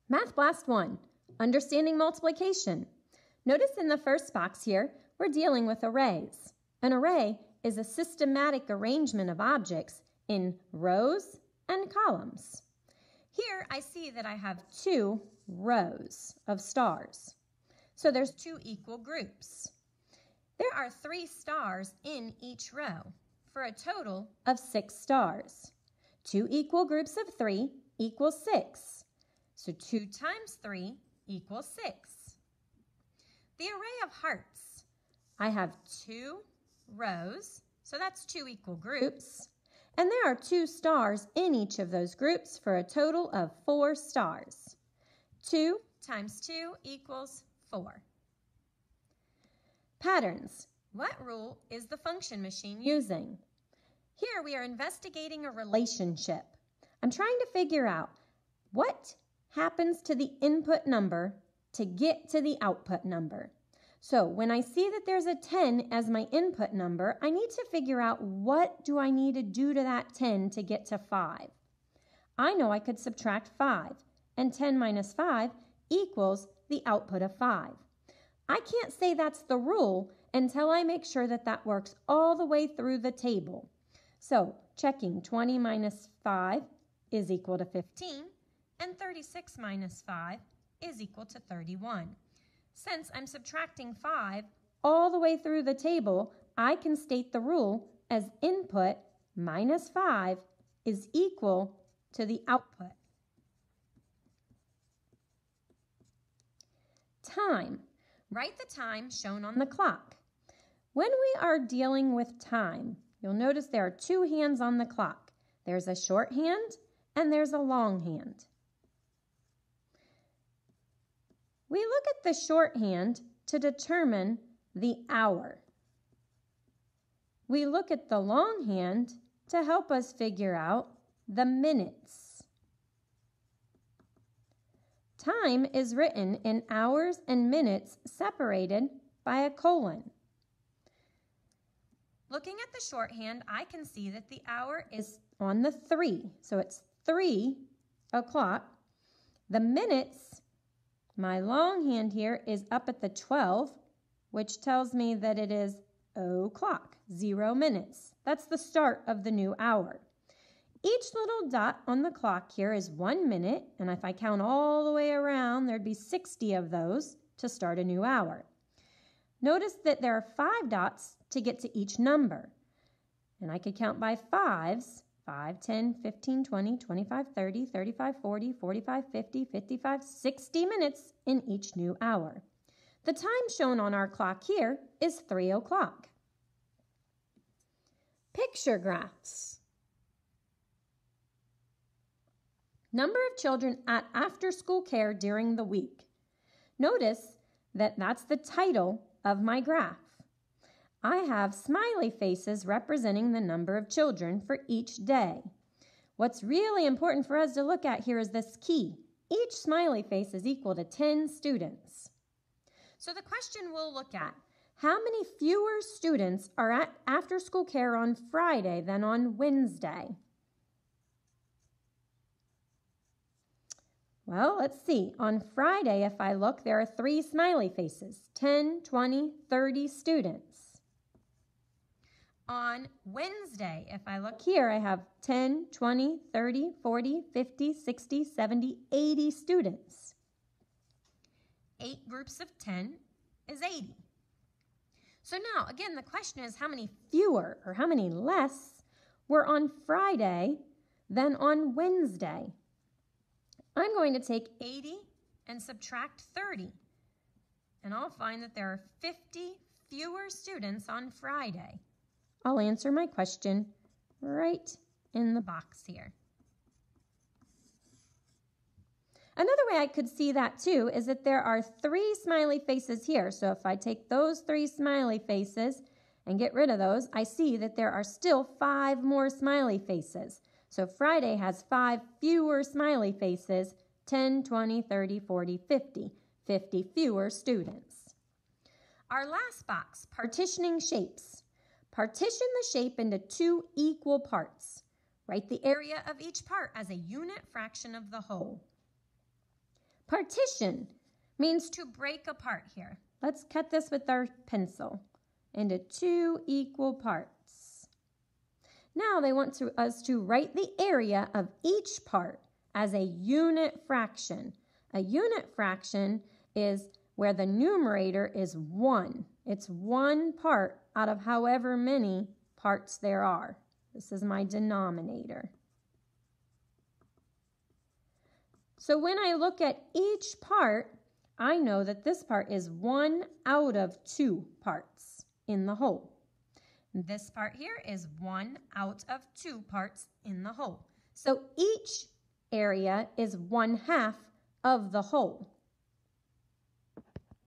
Math Blast 1, Understanding Multiplication. Notice in the first box here, we're dealing with arrays. An array is a systematic arrangement of objects in rows and columns. Here I see that I have 2 rows of stars. So there's 2 equal groups. There are 3 stars in each row for a total of 6 stars. 2 equal groups of 3 equals 6. So 2 times 3 equals 6. The array of hearts. I have 2 rows, so that's 2 equal groups. And there are 2 stars in each of those groups for a total of 4 stars. 2 times 2 equals 4. Patterns. What rule is the function machine using? Here we are investigating a relationship. I'm trying to figure out what happens to the input number to get to the output number. So when I see that there's a 10 as my input number, I need to figure out what do I need to do to that 10 to get to 5. I know I could subtract 5, and 10 minus 5 equals the output of 5. I can't say that's the rule until I make sure that that works all the way through the table. So checking 20 minus 5 is equal to 15, and 36 minus 5 is equal to 31. Since I'm subtracting 5 all the way through the table, I can state the rule as input minus 5 is equal to the output. Time. Write the time shown on the clock. When we are dealing with time, you'll notice there are 2 hands on the clock. There's a short hand and there's a long hand. We look at the shorthand to determine the hour. We look at the longhand to help us figure out the minutes. Time is written in hours and minutes separated by a colon. Looking at the shorthand, I can see that the hour is on the 3, so it's 3 o'clock. The minutes, my longhand here, is up at the 12, which tells me that it is o'clock, 0 minutes. That's the start of the new hour. Each little dot on the clock here is 1 minute, and if I count all the way around, there'd be 60 of those to start a new hour. Notice that there are 5 dots to get to each number, and I could count by 5s, 5, 10, 15, 20, 25, 30, 35, 40, 45, 50, 55, 60 minutes in each new hour. The time shown on our clock here is 3 o'clock. Picture graphs. Number of children at after-school care during the week. Notice that that's the title of my graph. I have smiley faces representing the number of children for each day. What's really important for us to look at here is this key. Each smiley face is equal to 10 students. So the question we'll look at, how many fewer students are at after-school care on Friday than on Wednesday? Well, let's see. On Friday, if I look, there are 3 smiley faces, 10, 20, 30 students. On Wednesday, if I look here, I have 10, 20, 30, 40, 50, 60, 70, 80 students. 8 groups of 10 is 80. So now, again, the question is how many fewer or how many less were on Friday than on Wednesday? I'm going to take 80 and subtract 30, and I'll find that there are 50 fewer students on Friday. I'll answer my question right in the box here. Another way I could see that too is that there are 3 smiley faces here. So if I take those 3 smiley faces and get rid of those, I see that there are still 5 more smiley faces. So Friday has 5 fewer smiley faces, 10, 20, 30, 40, 50. 50 fewer students. Our last box, partitioning shapes. Partition the shape into 2 equal parts. Write the area of each part as a unit fraction of the whole. Partition means to break apart here. Let's cut this with our pencil into 2 equal parts. Now they want us to write the area of each part as a unit fraction. A unit fraction is where the numerator is 1. It's 1 part out of however many parts there are. This is my denominator. So when I look at each part, I know that this part is 1 out of 2 parts in the whole. This part here is 1 out of 2 parts in the whole. So each area is 1/2 of the whole.